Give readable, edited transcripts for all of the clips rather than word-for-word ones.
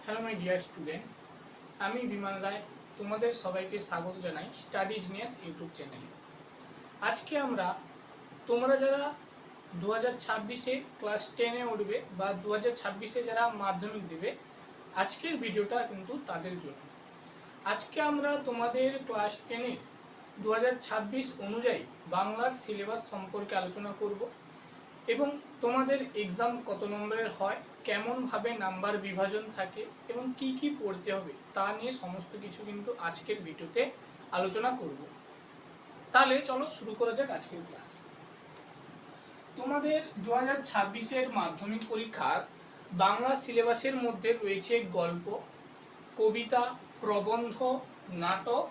Hello my dear student, আমি বিমান রায় তোমাদের সবাইকে স্বাগত জানাই স্টাডি জিনিয়াস ইউটিউব চ্যানেলে। আজকে আমরা তোমরা যারা 2026-এ ক্লাস 10-এ উঠবে বা 2026-এ যারা মাধ্যমিক দেবে, আজকের ভিডিওটা কিন্তু তাদের জন্য। আজকে আমরা তোমাদের ক্লাস 10-এর 2026 অনুযায়ী বাংলার সিলেবাস সম্পর্কে আলোচনা করব এবং তোমাদের এক্সাম কত নম্বরের হয়, কেমনভাবে নাম্বার বিভাজন থাকে এবং কি কি পড়তে হবে তা নিয়ে সমস্ত কিছু কিন্তু আজকের ভিডিওতে আলোচনা করব। তাহলে চলো শুরু করা যাক আজকের ক্লাস। তোমাদের 2026-এর মাধ্যমিক পরীক্ষার বাংলা সিলেবাসের মধ্যে রয়েছে গল্প, কবিতা, প্রবন্ধ, নাটক,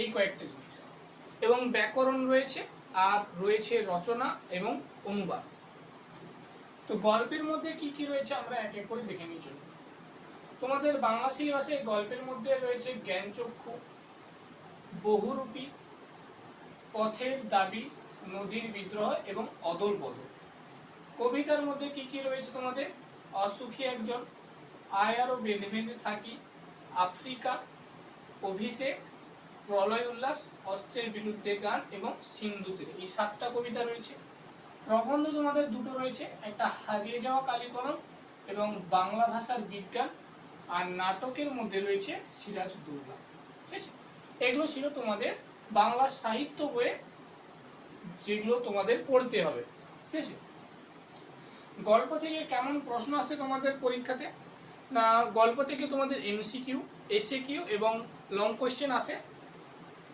এই কয়েকটা জিনিস, এবং ব্যাকরণ রয়েছে, আর রয়েছে রচনা এবং অনুবাদ। তো গল্পের মধ্যে কি কি রয়েছে আমরা এক এক করে দেখে নিয়ে চলব। তোমাদের বাংলা সিলেবাসে গল্পের মধ্যে রয়েছে জ্ঞানচক্ষু, বহুরূপী, পথের দাবি, নদীর বিদ্রোহ এবং অদল বদল। কবিতার মধ্যে কি কি রয়েছে তোমাদের অসুখী একজন, আয় আরো বেঁধে বেঁধে থাকি, আফ্রিকা, অভিষেক, প্রলয় উল্লাস, অস্ত্রের বিরুদ্ধে গান এবং সিন্ধু তীরে, এই 7টা কবিতা রয়েছে। প্রবন্ধ তোমাদের দুটো রয়েছে, একটা হারিয়ে যাওয়া কালীকলম এবং বাংলা ভাষার বিজ্ঞান, আর নাটকের মধ্যে রয়েছে সিরাজউদ্দৌলা। ঠিক আছে, এগুলো ছিল তোমাদের বাংলা সাহিত্য বইয়ে যেগুলো তোমাদের পড়তে হবে। ঠিক আছে, গল্প থেকে কেমন প্রশ্ন আসে তোমাদের পরীক্ষাতে? না, গল্প থেকে তোমাদের এমসিকিউ, এসএকিউ এবং লং কোশ্চেন আসে,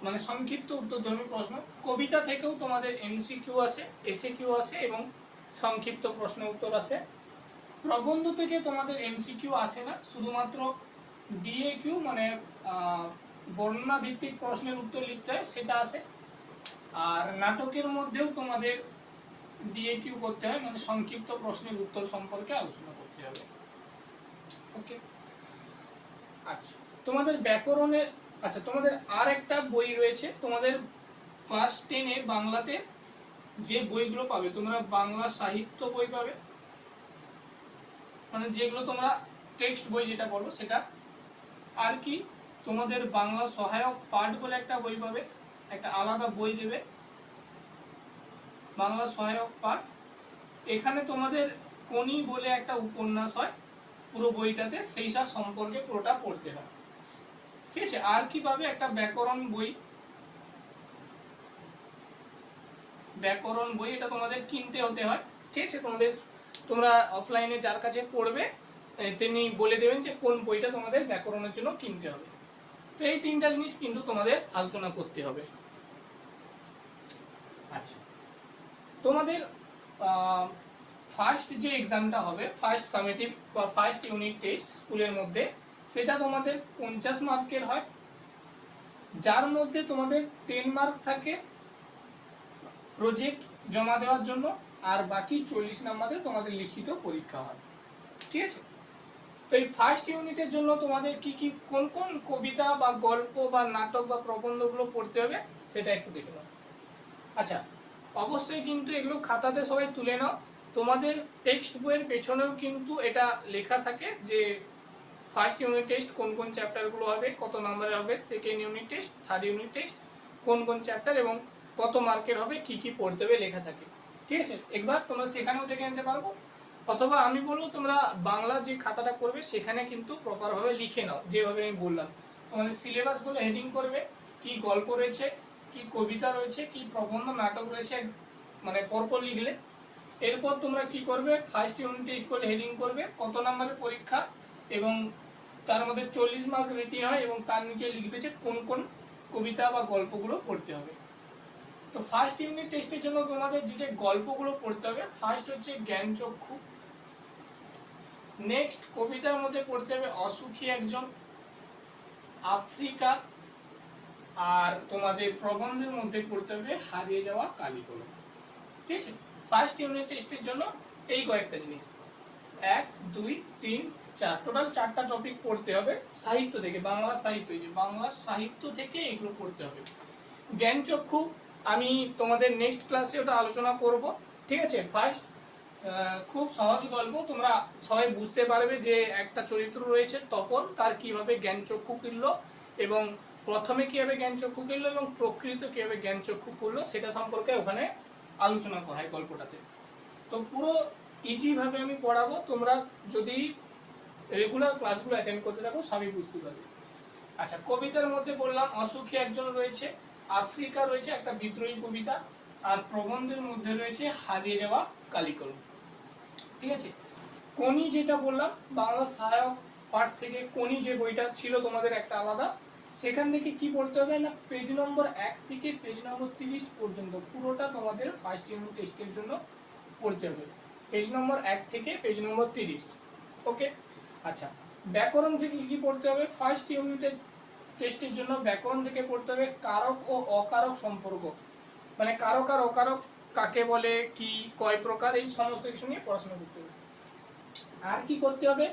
মানে সংক্ষিপ্ত উত্তরধর্মী প্রশ্ন। কবিতা থেকেও তোমাদের এমসিকিউ আসে, এসএকিউ আসে এবং সংক্ষিপ্ত প্রশ্ন উত্তর আসে। প্রবন্ধ থেকে তোমাদের এমসিকিউ আসে না, শুধুমাত্র ডিএকিউ মানে বর্ণনা ভিত্তিক প্রশ্নের উত্তর লিখতে হয়, সেটা আসে। আর নাটকের মধ্যেও তোমাদের ডিএকিউ করতে হয়, মানে সংক্ষিপ্ত প্রশ্নের উত্তর সম্পর্কে আলোচনা করতে হবে। ওকে, আচ্ছা তোমাদের ব্যাকরণের, আচ্ছা তোমাদের আর একটা বই রয়েছে তোমাদের ক্লাস 10-এ বাংলাতে যে বইগুলো পাবে, তোমরা বাংলা সাহিত্য বই পাবে, মানে যেগুলো তোমরা টেক্সট বই যেটা বলো সেটা। আর কি, তোমাদের বাংলা সহায়ক পাঠ বলে একটা বই পাবে, একটা আলাদা বই দেবে বাংলা সহায়ক পাঠ। এখানে তোমাদের কোনি বলে একটা উপন্যাস হয় পুরো বইটাতে, সেই সব সম্পর্কে পুরোটা পড়তে হয়। ঠিক আছে, আর কি পাবে, একটা ব্যাকরণ বই, ব্যাকরণ বই, এটা তোমাদের কিনতে হতে হয়। ঠিক আছে, তোমরা অফলাইনে যার কাছে পড়বে তিনি বলে দেবেন যে কোন বইটা তোমাদের ব্যাকরণের জন্য কিনতে হবে। তো এই 3টা জিনিস কিন্তু তোমাদের আলোচনা করতে হবে। আচ্ছা, তোমাদের ফার্স্ট যে এক্সামটা হবে, ফার্স্ট সামেটিভ বা ফার্স্ট ইউনিট টেস্ট স্কুলের মধ্যে, সেটা তোমাদের 50 মার্কের হয়, যার মধ্যে তোমাদের 10 মার্ক থাকে প্রজেক্ট জমা দেওয়ার জন্য, আর বাকি 40 নম্বরে তোমাদের লিখিত পরীক্ষা হয়। ঠিক আছে, তো এই ফার্স্ট ইউনিটের জন্য তোমাদের কি কি কোন কোন কবিতা বা গল্প বা নাটক বা প্রবন্ধগুলো পড়তে হবে সেটা একটু দেখে নাও। আচ্ছা, অবশ্যই কিন্তু এগুলো খাতাতে সবাই তুলে নাও। তোমাদের টেক্সট বইয়ের পেছনেও কিন্তু এটা লেখা থাকে যে ফার্স্ট ইউনিট টেস্ট কোন কোন চ্যাপ্টারগুলো হবে, কত নম্বরের হবে, second unit test, third unit test কোন কোন চ্যাপ্টার এবং কত মার্কের হবে, কি কি পড়তে হবে লেখা থাকে। ঠিক আছে, একবার তোমরা সেখানেও দেখে নিতে পারবো, অথবা আমি বলবো তোমরা বাংলা যে খাতাটা করবে সেখানে কিন্তু প্রপারভাবে লিখে নাও, যেভাবে আমি বললাম। তোমাদের সিলেবাস বলে হেডিং করবে, কি গল্প রয়েছে, কি কবিতা রয়েছে, কি প্রবন্ধ নাটক রয়েছে, মানে পরপর লিখলে। এরপর তোমরা কি করবে, ফার্স্ট ইউনিট টেস্ট বলে হেডিং করবে, কত নম্বরের পরীক্ষা এবং তার মধ্যে 40 মার্ক রেটিং হয়, এবং তার নিচে লিখবে যে কোন কোন কবিতা বা গল্পগুলো পড়তে হবে। তো ফার্স্ট ইউনিট টেস্টের জন্য তোমাদের যে গল্পগুলো পড়তে হবে, ফার্স্ট হচ্ছে জ্ঞানচক্ষু, নেক্সট কবিতার মধ্যে পড়তে হবে অসুখী একজন, আফ্রিকা, আর তোমাদের প্রবন্ধের মধ্যে পড়তে হবে হারিয়ে যাওয়া কালীকলম। ঠিক আছে, ফার্স্ট ইউনিট টেস্টের জন্য এই কয়েকটা জিনিস, 1 2 3 4, টোটাল 4টা টপিক পড়তে হবে সাহিত্য থেকে, বাংলা সাহিত্য, যে বাংলা সাহিত্য থেকে এগুলো পড়তে হবে। জ্ঞানচক্ষু আমি তোমাদের নেক্সট ক্লাসে ওটা আলোচনা করব। ঠিক আছে, ফার্স্ট খুব সহজ গল্প, তোমরা সবাই বুঝতে পারবে যে একটা চরিত্র রয়েছে তপন, তার কিভাবে জ্ঞানচক্ষু কিনল এবং প্রথমে কিভাবে জ্ঞানচক্ষু কিনল এবং প্রকৃত কিভাবে জ্ঞানচক্ষু করলো সেটা সম্পর্কে ওখানে আলোচনা করা হয় গল্পটাতে। তো পুরো ইজি ভাবে আমি পড়াবো, তোমরা যদি রেগুলার ক্লাসগুলো অ্যাটেন্ড করতে থাকো সবই বুঝতে পারবে। আচ্ছা, কবিতার মধ্যে বললাম অসুখী একজন রয়েছে, আফ্রিকা রয়েছে একটা বিদ্রোহী কবিতা, আর প্রবন্ধের মধ্যে রয়েছে হারিয়ে যাওয়া কালিকলম। ঠিক আছে, কোনি যেটা বললাম বাংলা সহায়ক পাঠ থেকে কোনি যে বইটা ছিল তোমাদের একটা আলাদা, সেখান থেকে কি পড়তে হবে না পেজ নম্বর 1 থেকে পেজ নম্বর 30 পর্যন্ত পুরোটা তোমাদের ফার্স্ট ইউনিট টেস্টের জন্য পড়তে হবে, পেজ নম্বর 1 থেকে পেজ নম্বর 30। ওকে, আচ্ছা, ব্যাকরণ থেকে কি পড়তে হবে ফার্স্ট ইউনিটের টেস্টের জন্য? ব্যাকরণ থেকে পড়তে হবে কারক ও অকারক সম্পর্ক, মানে কারক আর অকারক কাকে বলে, কি কয় প্রকার, এই সমস্ত কিছু নিয়ে পড়াশোনা করতে হবে। আর কি করতে হবে,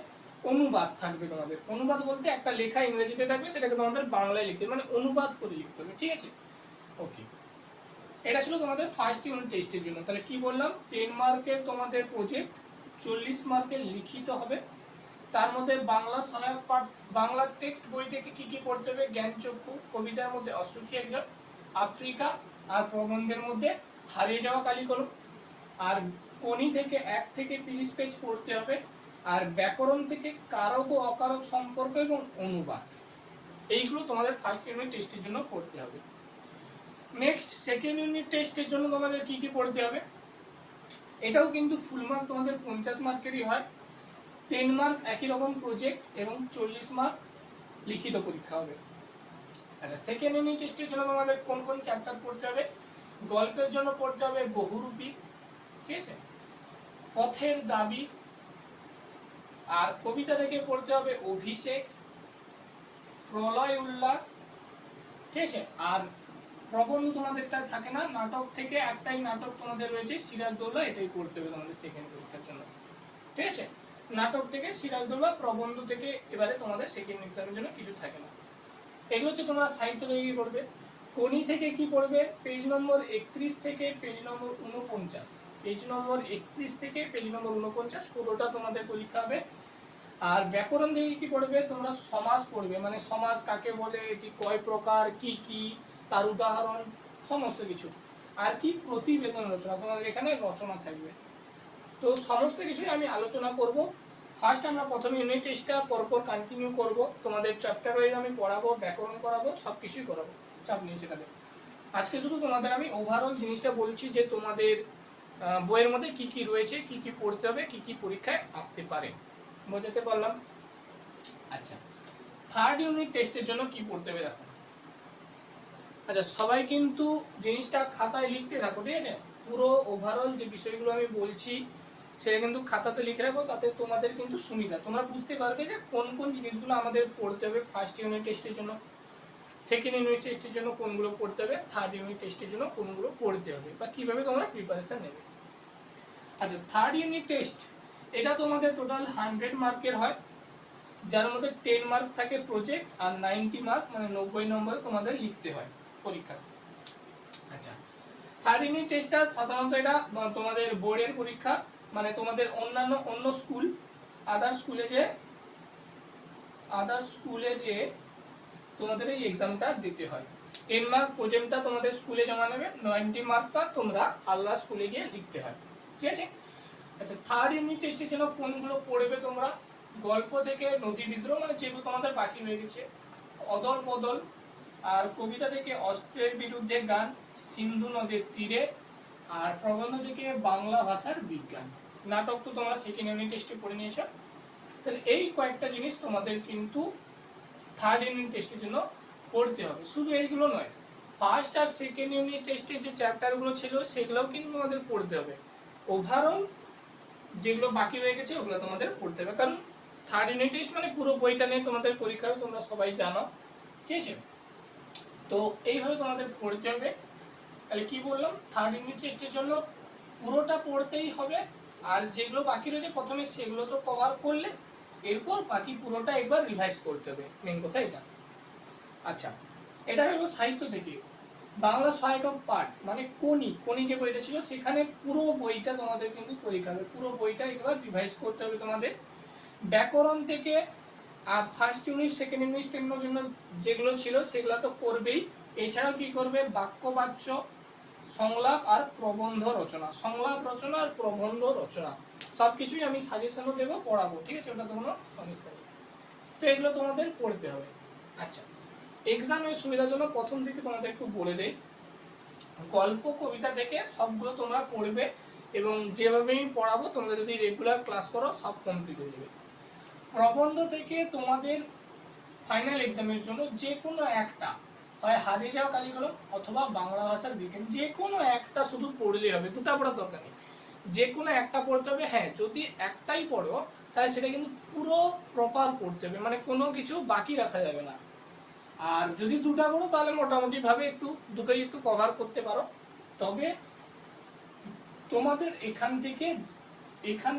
অনুবাদ থাকবে তোমাদের। অনুবাদ বলতে একটা লেখা ইংরেজিতে থাকবে, সেটাকে তোমাদের বাংলায় লিখতে হবে, মানে অনুবাদ করে লিখতে হবে। ঠিক আছে, ওকে, এটা ছিল তোমাদের ফার্স্ট ইউনিট টেস্টের জন্য। তাহলে কি বললাম, 10 মার্কের তোমাদের প্রজেক্ট, 40 মার্কের লিখিত হবে। তার মধ্যে বাংলা সহায়ক পাঠ, বাংলা টেক্সট বই থেকে কি কি পড়তে হবে, জ্ঞানচক্ষু, কবিতার মধ্যে অসুখী একজন, আফ্রিকা, আর প্রবন্ধের মধ্যে হারিয়ে যাওয়া কালিকলম। আর কোনি থেকে 1 থেকে 30 পেজ পড়তে হবে। আর ব্যাকরণ থেকে কারক ও অকারক সম্পর্ক এবং অনুবাদ, এইগুলো তোমাদের ফার্স্ট ইউনিট টেস্টের জন্য পড়তে হবে। নেক্সট সেকেন্ড ইউনিট টেস্টের জন্য তোমাদের কি কি পড়তে হবে, এটাও কিন্তু ফুল মার্ক তোমাদের 50 মার্কেরই হয়। 10 মার্ক একই রকম প্রজেক্ট এবং 40 মার্ক লিখিত পরীক্ষা হবে। আচ্ছা, সেকেন্ড ইউনিট টেস্টের জন্য তোমাদের কোন কোন চ্যাপ্টার পড়তে হবে, গল্পের জন্য পড়তে হবে বহুরূপী, ঠিক আছে, পথের দাবি, আর কবিতা থেকে পড়তে হবে অভিষেক, প্রলয় উল্লাস, ঠিক আছে। আর প্রবন্ধ তোমাদেরটা থাকে না, নাটক থেকে একটাই নাটক তোমাদের রয়েছে সিরাজদৌল্লা, এটাই পড়তে হবে তোমাদের সেকেন্ড পরীক্ষার জন্য। ঠিক আছে, নাটক থেকে সিরাজদৌল্লা, প্রবন্ধ থেকে এবারে তোমাদের সেকেন্ড এক্সামের জন্য কিছু থাকে না। এগুলো হচ্ছে তোমরা সাহিত্য থেকে পড়বে। কোনি থেকে কি পড়বে, পেজ নম্বর 31 থেকে পেজ নম্বর 49, পেজ নম্বর 31 থেকে পেজ নম্বর 49 পুরোটা তোমাদের পরীক্ষা হবে। আর ব্যাকরণ থেকে কি পড়বে, তোমরা সমাস পড়বে, মানে সমাস কাকে বলে, এটি কয় প্রকার, কি কি তার উদাহরণ, সমস্ত কিছু। আর কি প্রতিবেদন রচনা, তোমাদের এখানে রচনা থাকবে। তো সমস্ত কিছুই আমি আলোচনা করব। ফার্স্ট আমরা প্রথম ইউনিট টেস্টটা পরপর কন্টিনিউ করব, তোমাদের চ্যাপ্টার ওয়াইজ আমি পড়াবো, ব্যাকরণ করাবো, সব কিছুই করাবো, চাপ নিয়ে সেটাতে। আজকে শুধু তোমাদের আমি ওভারঅল জিনিসটা বলছি যে তোমাদের বইয়ের মধ্যে কি কি রয়েছে, কি কি পড়তে হবে, কি কি পরীক্ষায় আসতে পারে, বোঝাতে পারলাম? আচ্ছা, থার্ড ইউনিট টেস্টের জন্য কি পড়তে হবে দেখো। আচ্ছা, সবাই কিন্তু জিনিসটা খাতায় লিখতে থাকো, ঠিক আছে, পুরো ওভারঅল যে বিষয়গুলো আমি বলছি সেটা কিন্তু খাতাতে লিখে রাখো, তাতে তোমাদের কিন্তু সুবিধা, তোমরা বুঝতে পারবে যে কোন কোন জিনিসগুলো আমাদের পড়তে হবে ফার্স্ট ইউনিট টেস্টের জন্য, সেকেন্ড ইউনিট টেস্টের জন্য কোনগুলো পড়তে হবে, থার্ড ইউনিট টেস্টের জন্য কোনগুলো পড়তে হবে, বা কিভাবে তোমরা প্রিপারেশন নেবে। আচ্ছা, থার্ড ইউনিট টেস্ট এটা তোমাদের টোটাল 100 মার্কের হয়, যার মধ্যে 10 মার্ক থাকে প্রজেক্ট আর 90 মার্ক মানে 90 নম্বরে তোমাদের লিখতে হয় পরীক্ষা। আচ্ছা, থার্ড ইউনিট টেস্টটা সাধারণত এটা তোমাদের বোর্ডের পরীক্ষা, মানে তোমাদের অন্য স্কুল আদার স্কুলে যে তোমাদের এই এক্সামটা দিতে হয়। 10 মার্ক প্রজেক্টটা তোমাদের স্কুলে জমা নেবে, 90 মার্কটা তোমরা আলাদা স্কুলে গিয়ে লিখতে হয়, ঠিক আছে। আচ্ছা, থার্ড ইউনিট টেস্টের জন্য কোনগুলো পড়বে তোমরা, গল্প থেকে নদী বিদ্রোহ, মানে যেগুলো তোমাদের বাকি হয়ে গেছে, অদল বদল, আর কবিতা থেকে অস্ত্রের বিরুদ্ধে গান, সিন্ধু নদের তীরে, আর প্রবন্ধ থেকে বাংলা ভাষার বিজ্ঞান। নাটক তো তোমরা সেকেন্ড ইউনিট টেস্টে পড়ে নিয়েছো। তাহলে এই কয়েকটা জিনিস তোমাদের কিন্তু থার্ড ইউনিট টেস্টের জন্য পড়তে হবে। শুধু এইগুলো নয়, ফার্স্ট আর সেকেন্ড ইউনিট টেস্টের যে চ্যাপ্টারগুলো ছিল সেগুলোও কিন্তু তোমাদের পড়তে হবে। ওভারঅল যেগুলো বাকি রয়ে গেছে ওগুলো তোমাদের পড়তে হবে, কারণ থার্ড ইউনিট টেস্ট মানে পুরো বইটা নিয়ে তোমাদের পরীক্ষা হবে, তোমরা সবাই জানো, ঠিক আছে। তো এইভাবে তোমাদের পড়তে হবে। তাহলে কি বললাম, থার্ড ইউনিট টেস্টের জন্য পুরোটা পড়তেই হবে, আর যেগুলো বাকি রয়েছে প্রথমে সেগুলো তো কভার করলে এরপর বাকি পুরোটা একবার রিভাইজ করতে হবে, মেন কথা এটা। আচ্ছা, এটা হলো সাহিত্য থেকে। বাংলা সহায়ক পাঠ মানে কোনি যে বইটা ছিল সেখানে পুরো বইটা তোমাদের কিন্তু পরীক্ষা হবে, পুরো বইটা একবার রিভাইজ করতে হবে তোমাদের। ব্যাকরণ থেকে ফার্স্ট ইউনিট সেকেন্ড ইউনিট জন্য যেগুলো ছিল সেগুলো তো করবেই, এছাড়াও কি করবে বাক্যবাচ্য, সংলাপ আর প্রবন্ধ রচনা, সংলাপ রচনা আর প্রবন্ধ রচনা সবকিছুই আমি সাজেশনও দেবো, পড়াবো, ঠিক আছে, ওটা কোনো সমস্যা নেই। তো এগুলো তোমাদের পড়তে হবে। আচ্ছা, এক্সামের সুবিধার জন্য প্রথম থেকে তোমাদের একটু বলে দেই, গল্প কবিতা থেকে সবগুলো তোমরা পড়বে এবং যেভাবে আমি পড়াবো তোমরা যদি রেগুলার ক্লাস করো সব কমপ্লিট হয়ে যাবে। প্রবন্ধ থেকে তোমাদের ফাইনাল এক্সামের জন্য যে কোনো একটা, হয় হারিয়ে যাওয়া কালিকলম অথবা বাংলা ভাষার বিজ্ঞান, যে কোনো একটা শুধু পড়লেই হবে, দুটা পড়ার দরকার নেই, যে কোনো একটা পড়তে হবে। হ্যাঁ, যদি একটাই পড়ো তাহলে সেটা কিন্তু পুরো প্রপার পড়তে হবে, মানে কোনো কিছু বাকি রাখা যাবে না। আর যদি দুটা পড়ো তাহলে মোটামুটি ভাবে একটু দুটোই একটু কভার করতে পারো। তবে তোমাদের এখান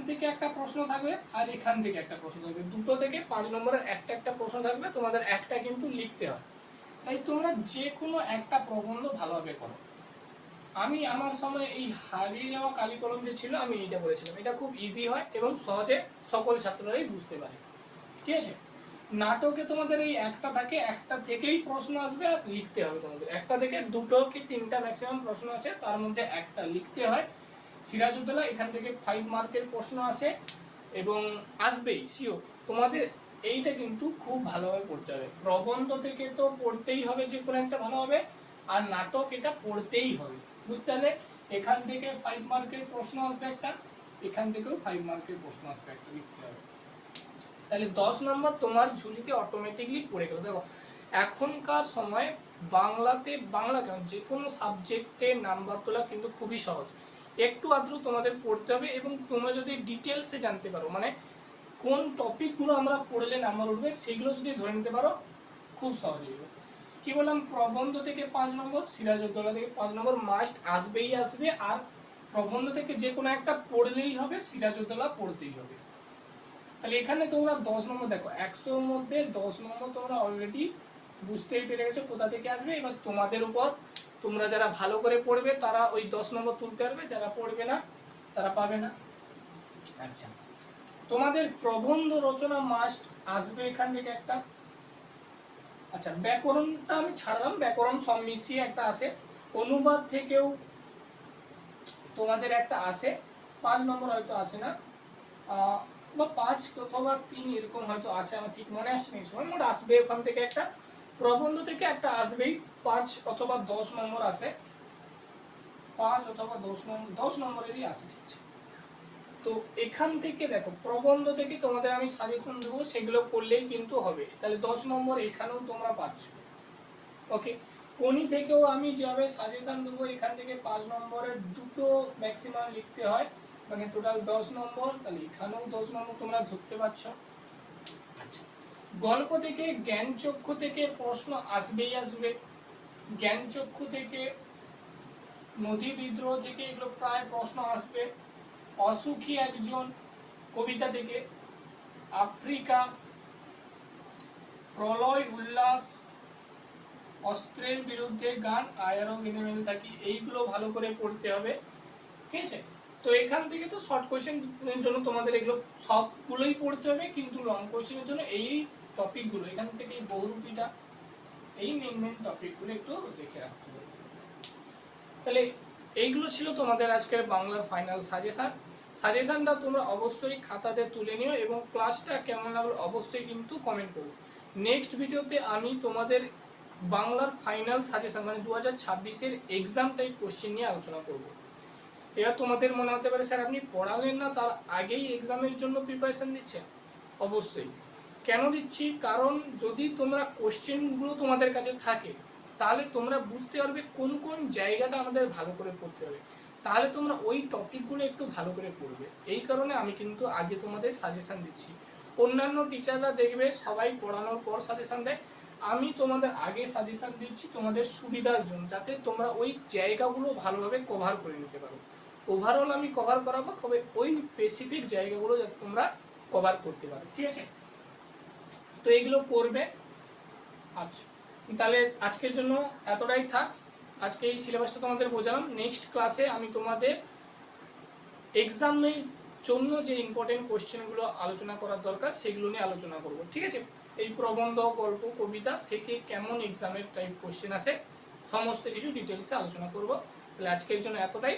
থেকে একটা প্রশ্ন থাকবে আর এখান থেকে একটা প্রশ্ন থাকবে, দুটো থেকে 5 নম্বরের একটা প্রশ্ন থাকবে, তোমাদের একটা কিন্তু লিখতে হয়। তাই তোমরা যে কোনো একটা প্রবন্ধ ভালোভাবে করো। আমি আমার সময় এই হারিয়ে যাওয়া কালিকলম যে ছিল আমি এইটা বলেছিলাম, এটা খুব ইজি হয় এবং সহজে সকল ছাত্ররাই বুঝতে পারে, ঠিক আছে। নাটকে তোমাদের এই একটা থাকে, একটা থেকেই প্রশ্ন আসবে আর লিখতে হবে তোমাদের, একটা থেকে দুটো কি তিনটা ম্যাক্সিমাম প্রশ্ন আছে, তার মধ্যে একটা লিখতে হয়। সিরাজউদ্দৌলা এখান থেকে 5 মার্কের প্রশ্ন আসে এবং আসবেই শিওর। তোমাদের এইটা কিন্তু খুব ভালোভাবে পড়তে হবে, প্রবন্ধ থেকে তো পড়তেই হবে যে কোনো একটা ভালোভাবে, আর নাটক এটা পড়তেই হবে, বুঝতে পারলে। এখান থেকে 5 মার্কের প্রশ্ন আসবে একটা, এখান থেকেও 5 মার্কের প্রশ্ন আসবে একটা, লিখতে হবে। তাহলে 10 নম্বর তোমার ঝুলিতে অটোমেটিকলি পড়ে গেল। দেখো এখনকার সময় বাংলা কেন যে কোনো সাবজেক্টে নাম্বার তোলা কিন্তু খুবই সহজ, একটু আদ্র তোমাদের পড়তে হবে এবং তোমরা যদি ডিটেলসে জানতে পারো, মানে কোন টপিকগুলো আমরা পড়লে নাম্বার উঠবে সেগুলো যদি ধরে নিতে পারো খুব সহজ হয়ে যাবে। কি বললাম, প্রবন্ধ থেকে 5 নম্বর, সিরাজউদ্দৌলা থেকে 5 নম্বর মাস্ট আসবেই আসবে, আর প্রবন্ধ থেকে যে কোনো একটা পড়লেই হবে, সিরাজউদ্দৌলা পড়তেই হবে। তাহলে এখানে তোমরা 10 নম্বর দেখো, 100-র মধ্যে 10 নম্বর তোমরা অলরেডি বুঝতেই পেরে গেছো কোথা থেকে আসবে। এবার তোমাদের উপর, তোমরা যারা ভালো করে পড়বে তারা ওই 10 নম্বর তুলতে পারবে, যারা পড়বে না তারা পাবে না। আচ্ছা, তোমাদের প্রবন্ধ রচনা মাস্ট আসবে এখান থেকে একটা। আচ্ছা, ব্যাকরণটা আমি ছাড়লাম, ব্যাকরণ সব মিশিয়ে একটা আসে। অনুবাদ থেকেও তোমাদের একটা আসে, 5 নম্বর হয়তো আসে না, বা 5 অথবা 3 এরকম হয়তো আসে, আমার ঠিক মনে আসছে না, সময় মোট আসবে ওখান থেকে একটা। প্রবন্ধ থেকে একটা আসবেই, 5 অথবা 10 নম্বর আসে, 5 অথবা 10 নম্বরেরই আসে, ঠিক আছে। তো এখান থেকে দেখো প্রবন্ধ থেকে তোমাদের আমি সাজেশন দেবো, সেগুলো করলেই কিন্তু হবে। তাহলে 10 নম্বর এখানেও তোমরা পাচ্ছ, ওকে। কোনি থেকেও আমি যেভাবে সাজেশন দেবো, এখান থেকে 5 নম্বরের দুটো ম্যাক্সিমাম লিখতে হয়, মানে টোটাল 10 নম্বর, তাহলে এখানেও 10 নম্বর তোমরা ধরতে পারছো। আচ্ছা, গল্প থেকে জ্ঞানচক্ষু থেকে প্রশ্ন আসবেই আসবে, জ্ঞানচক্ষু থেকে, নদী বিদ্রোহ থেকে এগুলো প্রায় প্রশ্ন আসবে। অসুখী একজন কবিতা থেকে, আফ্রিকা, প্রলয় উল্লাস, অস্ত্রের বিরুদ্ধে গান, আয়ারও গেনে মেনে থাকি, এইগুলো ভালো করে পড়তে হবে, ঠিক আছে। তো এখান থেকে তো শর্ট কোয়েশ্চেনের জন্য তোমাদের এগুলো সবগুলোই পড়তে হবে, কিন্তু লং কোয়েশ্চেনের জন্য এই টপিকগুলো এখান থেকে বহুরূপীটা, এই মেন টপিকগুলো একটু দেখে রাখতে হবে। তাহলে এইগুলো ছিল তোমাদের আজকের বাংলার ফাইনাল সাজেশনটা তোমরা অবশ্যই খাতাতে তুলে নিও এবং ক্লাসটা কেমন লাগলো অবশ্যই কিন্তু কমেন্ট করো। নেক্সট ভিডিওতে আমি তোমাদের বাংলার ফাইনাল সাজেশন মানে 2026-এর এক্সাম টাইপ কোশ্চেন নিয়ে আলোচনা করব। এবার তোমাদের মনে হতে পারে স্যার আপনি পড়ালেন না, তার আগেই এক্সামের জন্য প্রিপারেশন দিচ্ছেন। অবশ্যই। কেন দিচ্ছি, কারণ যদি তোমরা কোশ্চেনগুলো তোমাদের কাছে থাকে তাহলে তোমরা বুঝতে পারবে কোন কোন জায়গাটা আমাদের ভালো করে পড়তে হবে, তাহলে তোমরা ওই টপিকগুলো একটু ভালো করে পড়বে। এই কারণে আমি কিন্তু আগে তোমাদের সাজেশন দিচ্ছি। অন্যান্য টিচাররা দেখবে সবাই পড়ানোর পর সাজেশন দেয়, আমি তোমাদের আগে সাজেশন দিচ্ছি তোমাদের সুবিধার জন্য, যাতে তোমরা ওই জায়গাগুলো ভালোভাবে কভার করে নিতে পারো। ওভারঅল আমি কভার করাবো, তবে ওই স্পেসিফিক জায়গাগুলো যাতে তোমরা কভার করতে পারো, ঠিক আছে। তো এইগুলো করবে। আচ্ছা, তাহলে আজকের জন্য এতটাই থাক। আজকে এই সিলেবাসটা তোমাদের বোঝালাম। নেক্সট ক্লাসে আমি তোমাদের এক্সামের জন্য যে ইম্পর্টেন্ট কোশ্চেনগুলো আলোচনা করার দরকার সেগুলো নিয়ে আলোচনা করব, ঠিক আছে? এই প্রবন্ধ, গল্প, কবিতা থেকে কেমন এক্সামের টাইপ কোশ্চেন আসে সমস্ত কিছু ডিটেলসে আলোচনা করব। তাহলে আজকের জন্য এতটাই।